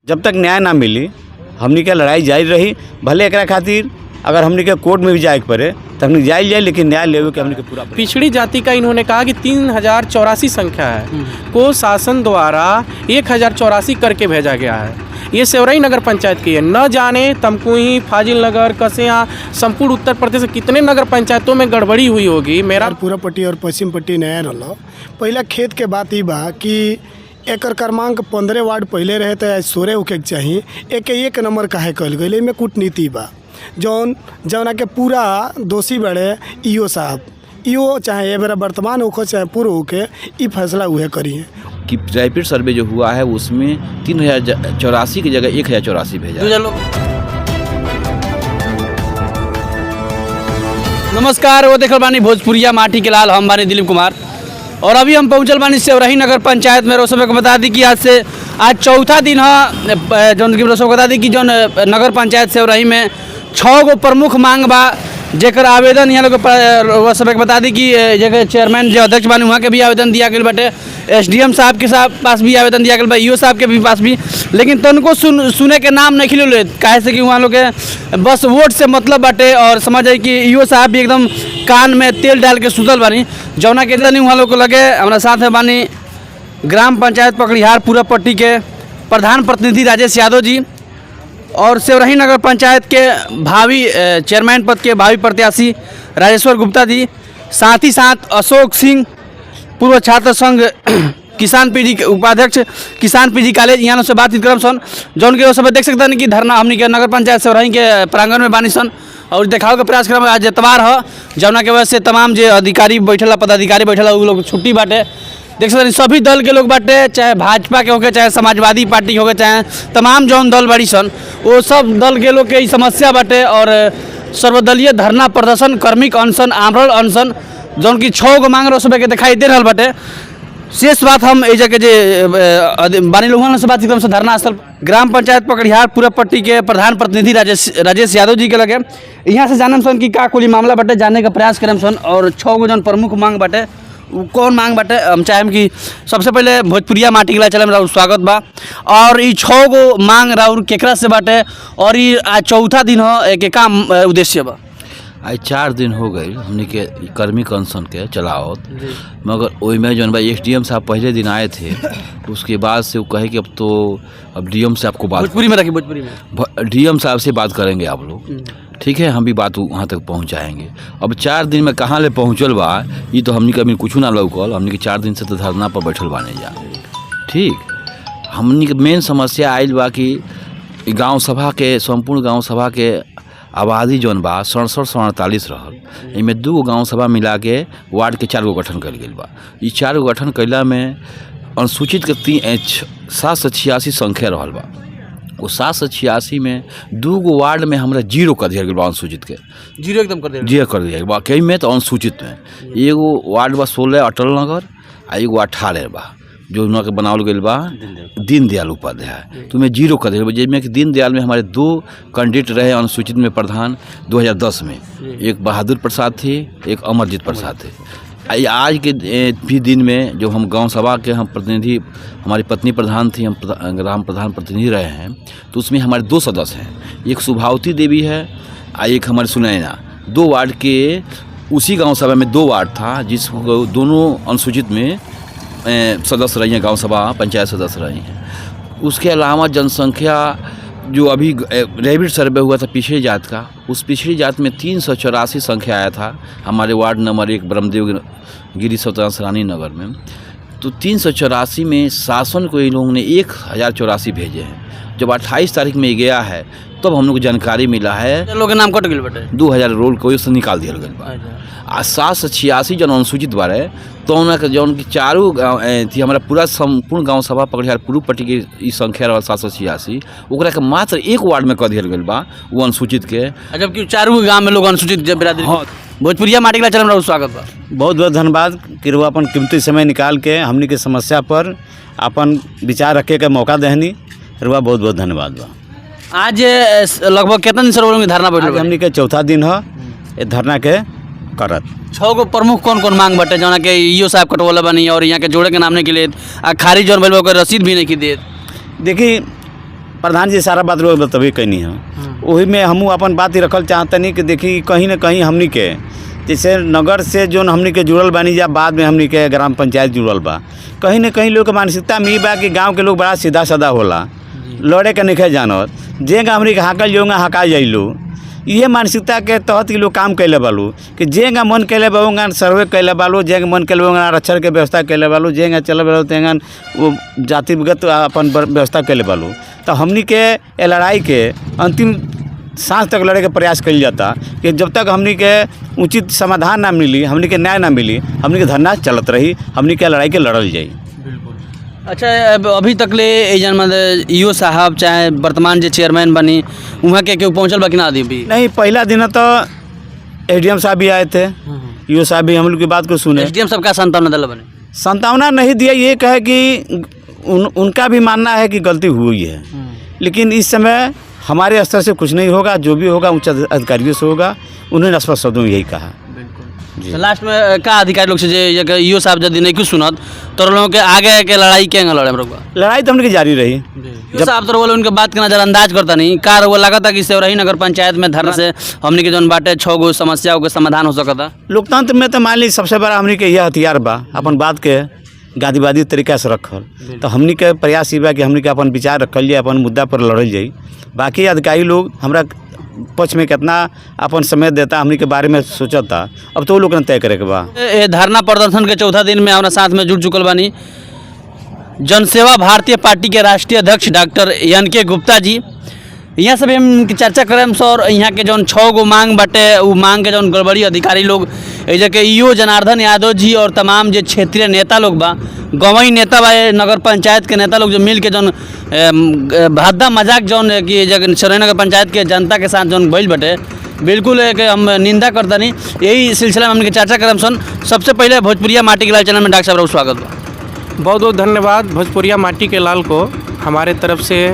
जब तक न्याय ना मिली हमनी के लड़ाई जारी रही। भले एकरा खातिर अगर हमनी के कोर्ट में भी जाए के पड़े तो हमनी जाए लेकिन न्याय लेवे के हमनी के पूरा। पिछड़ी जाति का इन्होंने कहा कि 3084 संख्या है को शासन द्वारा 1084 करके भेजा गया है। ये सेवरई नगर पंचायत की है। न जाने तमकुही, फाजिल नगर, कसिया, संपूर्ण उत्तर प्रदेश के कितने नगर पंचायतों में गड़बड़ी हुई होगी। मेरा पूरा पट्टी और पश्चिम पट्टी नया रहा। पहला खेत के बात ही बा कि एकर क्रमांक 15 वार्ड पहले रहे तो 16 होके चाहिए। एक नंबर काहे कहल गई में कूटनीति बा जौना के पूरा दोषी बड़े ईओ साहब। ईओ चाहे ये मेरा वर्तमान होकर चाहे पूर्व होके ये फैसला उहे करिए कि रैपिड सर्वे जो हुआ है उसमें 3084 की जगह 1084 भेजा। नमस्कार, वो देखल बानी भोजपुरिया माटी के लाल, हम बानी दिलीप कुमार और अभी हम पहुंचल बानी सेवरही नगर पंचायत में। रोसबे को बता दी कि आज चौथा दिन है जौन की रोसबे बता दी कि जौन नगर पंचायत सेवरही में 6 गो प्रमुख मांग बा जेकर आवेदन यहाँ लोग सब बता दी कि जगह चेयरमैन जो अध्यक्ष बानी वहाँ के भी आवेदन दिया गया बाटे, एसडीएम साहब के पास भी आवेदन दिया गया बा, ईओ साहब के भी पास भी, लेकिन तो उनको सुने के नाम नहीं खिले काहे से कि वहाँ लोग के बस वोट से मतलब बाटे। और समझ जाए कि ईओ साहब भी एकदम कान में तेल डाल के सुतल बानी जौना के नहीं वहाँ लोग को लगे। हमारा साथ में बानी ग्राम पंचायत पकड़िहार पूरा पट्टी के प्रधान प्रतिनिधि राजेश यादव जी और सेवरही नगर पंचायत के भावी चेयरमैन पद के भावी प्रत्याशी राजेश्वर गुप्ता जी, साथ ही साथ अशोक सिंह पूर्व छात्र संघ किसान पीढ़ी के उपाध्यक्ष किसान पीढ़ी कॉलेज, यहाँ से बातचीत करम सन जौन के सब देख सकते हैं कि धरना हमनी के नगर पंचायत सेवरही के प्रांगण में बानी सन और दिखाओ के प्रयास करम। आज एतवार है जौना के वजह से तमाम जो अधिकारी बैठला पदाधिकारी बैठला उ लोग छुट्टी बाटे। देख सकते सभी दल के लोग बाटे, चाहे भाजपा के होके, चाहे समाजवादी पार्टी होके, चाहे तमाम जौन दल बड़ी सन वो सब दल के लोग के समस्या बाटे। और सर्वदलीय धरना प्रदर्शन, कर्मिक अनशन, आमरण अनशन जौन की 6 गो मांग रहे के दिखाई दे रहा बाटे। शेष बात हम ए जगह जे बानी लोगों से बात एकदम से धरना स्थल ग्राम पंचायत पकड़िहार पूरा पट्टी के प्रधान प्रतिनिधि राजेश यादव जी के लगे यहाँ से जानम सन कि का कुली मामला बाटे जाने का प्रयास करम सन। और 6 गो जौन प्रमुख मांग बाटे कौन मांग बाटे हम चाहें कि सबसे पहले भोजपुरिया माटी के चले राउर स्वागत बा। और ये 6 गो मांग राउर केकरा से बाटे और ये आज चौथा दिन हो एक काम उद्देश्य बा। आज 4 दिन हो गए हमने के कर्मिक अनशन के चलावत, मगर वही में जो भाई एसडीएम साहब पहले दिन आए थे उसके बाद से वो कहे कि अब डीएम से आपको बात भोजपुरी में रखी, भोजपुरी में डीएम साहब से बात करेंगे आप लोग, ठीक है, हम भी बात वहाँ तक पहुँचाएंगे। अब 4 दिन में कहाँ ले पहुँचल बा ये तो हमने कभी कुछ ना लौकल। हमने के 4 दिन से तो धरना पर बैठल बाने जा, ठीक। हमने के मेन समस्या आयल बा कि गांव सभा के संपूर्ण गांव सभा के आबादी जौन बा 67-48 रहल। इनमें 2 गांव सभा मिला के वार्ड के 4 गो गठन कल गई बा। ये 4 गो गठन कैला में अनुसूचित के 786 संख्या रहल बा। वो 786 में 2 गो वार्ड में हमरा 0 कर दिया गया, अनुसूचित के 0 एकदम कर दिया, 0 कर दिया गया। कई में तो अनुसूचित में एगो वार्ड बा 16 अटल नगर आ एगो 18 बा जो उनके बनावल गई बा दीनदयाल उपाध्याय, तो मैं 0 कर दिया। जिसमें कि दीनदयाल में हमारे 2 कैंडिडेट रहे अनुसूचित में प्रधान 2010 में, एक बहादुर प्रसाद थे, एक अमरजीत प्रसाद थे। आज के भी दिन में जो हम गांव सभा के हम प्रतिनिधि, हमारी पत्नी प्रधान थी, हम ग्राम प्रधान प्रतिनिधि रहे हैं, तो उसमें हमारे 2 सदस्य हैं, एक सुभावती देवी है और एक हमारे सुनैना। 2 वार्ड के उसी गांव सभा में 2 वार्ड था जिसको दोनों अनुसूचित में सदस्य रही हैं, गांव सभा पंचायत सदस्य रही हैं। उसके अलावा जनसंख्या जो अभी रैपिड सर्वे हुआ था पिछड़ी जात का, उस पिछड़ी जात में 384 संख्या आया था हमारे वार्ड नंबर 1 ब्रह्मदेव गिरी सरानी नगर में। तो 384 में शासन को इन लोगों ने 1084 भेजे हैं। जब 28 तारीख में गया है तब हम लोग को जानकारी मिला है लोग के नाम कट गए बटे 2000 रोल को से निकाल दिया गया। आ 786 जन अनुसूचित बारे तो उनके जौन की 4 गाँव थी हमारा पूरा संपूर्ण गांव सभा पकड़िहार पूर्व पट्टी की संख्या रहा 786, ओकरा के मात्र 1 वार्ड में कर दिया गया बा वो अनुसूचित के। जबकि 4 गाँव में लोग अनुसूचित बिरादरी। हाँ, भोजपुरिया माटी के चल स्वागत बा। बहुत बहुत धन्यवाद कि वो अपन कीमती समय निकाल के हमनी के समस्या पर अपन विचार रखे के मौका देहनी। रुआ बहुत बहुत धन्यवाद बा। आज लगभग कितना दिन से धरना बैठल? हमनी के चौथा दिन है ये धरना के करत। 6 गो प्रमुख कौन कौन मांग बटे जना के ईओ साहब कटवला बनी और यहाँ के जोड़े के नाम नहीं के लिए खारिज और रसीद भी नहीं की दे। देखिए प्रधान जी सारा बात लोग बतबे कैनी है। वही में हमू अपन बात ही रखल चाहतनी कि देखी कहीं ना कहीं हमनी के जैसे नगर से जो हमनी के जुड़ल बानी जा, बाद में हमनी के ग्राम पंचायत जुड़ल बा, कहीं ना कहीं लोग के मानसिकता में ई बा कि गाँव के लोग बड़ा सीधा साधा होला, लड़े के नहीं जानत, जेंगा हमनी के हाकल जोंगा हका जाइलो, ये मानसिकता के तहत ये लोग काम कैले बालू कि जेंगा मन कैले बालूगा सर्वे कैले बालू, जेंगा मन कैले बालूगा आरक्षण के व्यवस्था कैले बालू, जेंगा चले बालू तेंगा वो जातिगत अपन व्यवस्था कैले बालू। तो हमनी के ये लड़ाई के अंतिम सांस तक लड़े के प्रयास कल जाता कि जब तक हमनी के उचित समाधान ना मिली, हमनी के न्याय ना मिली, हमनी के धरना चलत रही, हमनी के लड़ाई के लड़ल जाई। अच्छा, अभी तक ले एजन मतलब ईओ साहब चाहे वर्तमान जो चेयरमैन बनी वहाँ के केहू पहुँचल बा कि ना भी? नहीं, पहला दिन तो एडीएम साहब भी आए थे, ईओ साहब भी हम लोग की बात को सुने। एसडीएम साहब का संतावना दिला बने? संतावना नहीं दिया, ये कहे कि उनका भी मानना है कि गलती हुई है, लेकिन इस समय हमारे स्तर से कुछ नहीं होगा, जो भी होगा उच्च अधिकारियों से होगा। उन्होंने स्पष्ट शब्दों में यही कहा। तो लास्ट में का अधिकारी लोग से जे ईओ साहब यदि नहीं कुछ सुनत तो लोगों के आगे के लड़ाई क्या लड़े हम लोग? लड़ाई तो हमने जारी रही। ईओ साहब तो बोले उनके बात के नज़रअंदाज करता नहीं, कार वो लगा था कि सेवरही नगर पंचायत में धरना से हमने के जौन बाटे 6 गो समस्याओं के समाधान हो सकता। लोकतंत्र में तो मान ली सबसे बड़ा हमने के यह हथियार बा अपन बात के गादीवादी तरीका से रखल। तो हमने के प्रयास ये बा कि हमने के अपन विचार रखल जाए, अपन मुद्दा पर लड़ल जाए। बाकी अधिकारी लोग हमरा पक्ष में कितना अपन समय देता हमनी के बारे में सोचता, अब तो वो लोग ने तय करे के बा। धरना प्रदर्शन के चौथा दिन में हमारा साथ में जुड़ चुकल बानी जनसेवा भारतीय पार्टी के राष्ट्रीय अध्यक्ष डॉक्टर एन.के. गुप्ता जी। यहाँ से भी हम चर्चा करें सर, यहाँ के जौन 6 गो मांग बाटे वो मांग के जौन गड़बड़ी अधिकारी लोग एजे के ईओ जनार्दन यादव जी और तमाम जो क्षेत्रीय नेता लोग बा, गंवई नेता बा, नगर पंचायत के नेता लोग जो मिल के जौन भद्दा मजाक जौन कि सेवरही नगर पंचायत के जनता के साथ जौन भइल बाटे, बिल्कुल एक हम निंदा करता नहीं। यही सिलसिला में हमने चर्चा करम सन। सबसे पहले भोजपुरिया माटी के लाल चैनल में डॉक्टर साहब स्वागत बा। बहुत बहुत धन्यवाद भोजपुरिया माटी के लाल को, हमारे तरफ से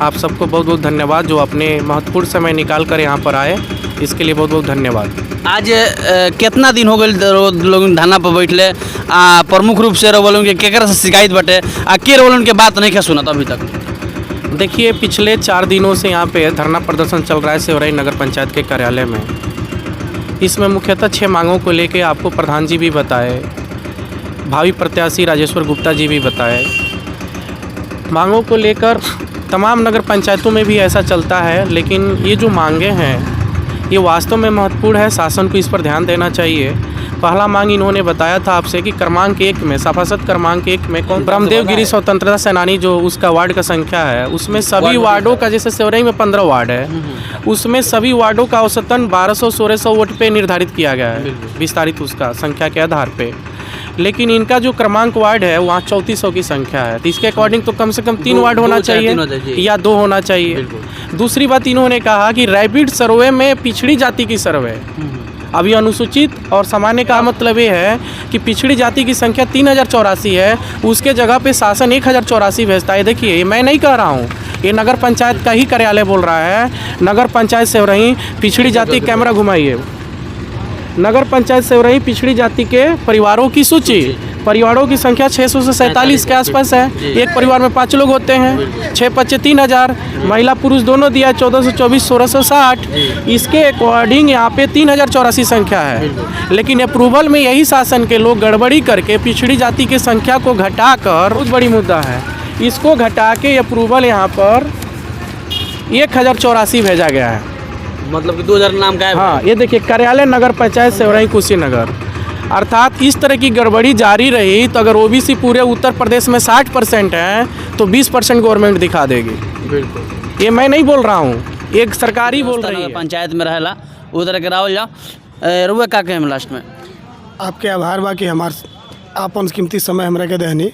आप सबको बहुत बहुत धन्यवाद जो अपने महत्वपूर्ण समय निकाल कर यहाँ पर आए, इसके लिए बहुत बहुत धन्यवाद। आज कितना दिन हो गए लोग धरना पर बैठले? प्रमुख रूप से रोल के केकरा से शिकायत बटे आ के रोल के बात नहीं क्या सुना अभी तक? देखिए, पिछले 4 दिनों से यहाँ पे धरना प्रदर्शन चल रहा है सेवरही नगर पंचायत के कार्यालय में। इसमें मुख्यतः 6 मांगों को लेके आपको प्रधान जी भी बताए, भावी प्रत्याशी राजेश्वर गुप्ता जी भी बताए। मांगों को लेकर तमाम नगर पंचायतों में भी ऐसा चलता है, लेकिन ये जो मांगे हैं ये वास्तव में महत्वपूर्ण है, शासन को इस पर ध्यान देना चाहिए। पहला मांग इन्होंने बताया था आपसे कि क्रमांक 1 में सभासद क्रमांक 1 में कौन ब्रह्मदेव गिरी स्वतंत्रता सेनानी जो उसका वार्ड का संख्या है, उसमें सभी वार्डों का, जैसे सेवरही में 15 वार्ड है, उसमें सभी वार्डों का औसतन 1200-1600 वोट पे निर्धारित किया गया है, विस्तारित उसका संख्या के आधार पे। लेकिन इनका जो क्रमांक वार्ड है वहाँ 3400 की संख्या है, तो इसके अकॉर्डिंग तो कम से कम 3 वार्ड होना चाहिए या 2 होना चाहिए। दूसरी बात इन्होंने कहा कि रैपिड सर्वे में पिछड़ी जाति की सर्वे, अभी अनुसूचित और सामान्य का मतलब ये है कि पिछड़ी जाति की संख्या 3084 है, उसके जगह पे शासन 1084 भेजता है। देखिए, ये मैं नहीं कह रहा हूँ, ये नगर पंचायत का ही कार्यालय बोल रहा है। नगर पंचायत सेवरही पिछड़ी जाति, कैमरा घुमाइए, नगर पंचायत सेवरही पिछड़ी जाति के परिवारों की सूची, परिवारों की संख्या 600 से 47 के आसपास है। एक परिवार में 5 लोग होते हैं, 6-5 3000, महिला पुरुष दोनों दिया 1424, 1660। इसके अकॉर्डिंग यहाँ पे 3084 संख्या है। लेकिन अप्रूवल में यही शासन के लोग गड़बड़ी करके पिछड़ी जाति की संख्या को घटाकर, बहुत बड़ी मुद्दा है, इसको घटा के अप्रूवल यहाँ पर 1084 भेजा गया है, मतलब कि 2000 नाम का है। हाँ, ये देखिए, कार्यालय नगर पंचायत सेवरही कुशीनगर। अर्थात इस तरह की गड़बड़ी जारी रही तो अगर ओबीसी पूरे उत्तर प्रदेश में 60% है तो 20% गवर्नमेंट दिखा देगी। बिल्कुल, ये मैं नहीं बोल रहा हूँ, एक सरकारी बोल रही है। पंचायत में रहेला उधर के राहुल जाओ रुआ का कहें लास्ट में? आपके आभार बा कि हमार आपन कीमती समय हमरा के देहनी।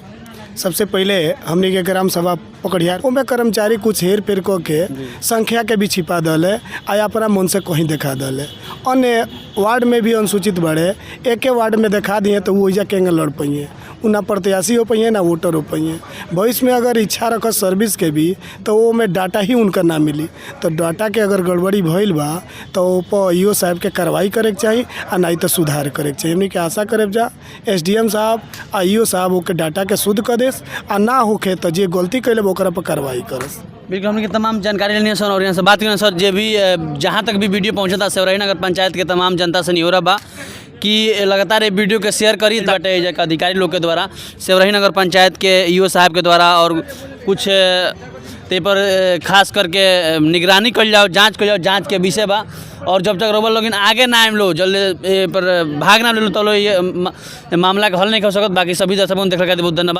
सबसे पहले हमनी के ग्राम सभा पकड़ियार ओमे कर्मचारी कुछ हेर फेर क के संख्या के भी छिपा दले आ अपना मन से कहीं दिखा दले। अन्य वार्ड में भी अनुसूचित बढ़े, एक वार्ड में दिखा दिए तो वो केंगे लड़ पाइए। उ ना प्रत्याशी हो पाइए ना वोटर हो पाइए। भविष्य में अगर इच्छा रख सर्विस के भी तो वो में डाटा ही उनका ना मिली। तो डाटा के अगर गड़बड़ी भइल बा तो ऊपर ईओ साहब के कार्रवाई करे के चाहिए आ नहीं तो सुधार करे के चाहिए। हमनी के आशा करे जा एसडीएम साहब आ ईओ साहब ओके डाटा के शुद्ध कर देस आ ना होखे तो जे गलती कैले ओकरा पर कार्रवाई करस। बिल्कुल हमने तमाम जानकारी लेनी है सर और यहाँ से बात करना सर जे भी जहाँ तक भी वीडियो पहुँचा था सेवरही नगर पंचायत के तमाम जनता से निहोरा बा कि लगातार ये वीडियो के शेयर करी बाटे एजा के अधिकारी लोग के द्वारा सेवरही नगर पंचायत के ईओ साहब के द्वारा और कुछ ते पर खास करके निगरानी कल जाओ जांच के विषय बा। और जब तक रोबल लोग आगे ना आए लो जल्दी पर भाग ना ले लो तो लो ये मामला का हल नहीं हो सकता। बाकी सभी दर्शकों को देखने का बहुत धन्यवाद।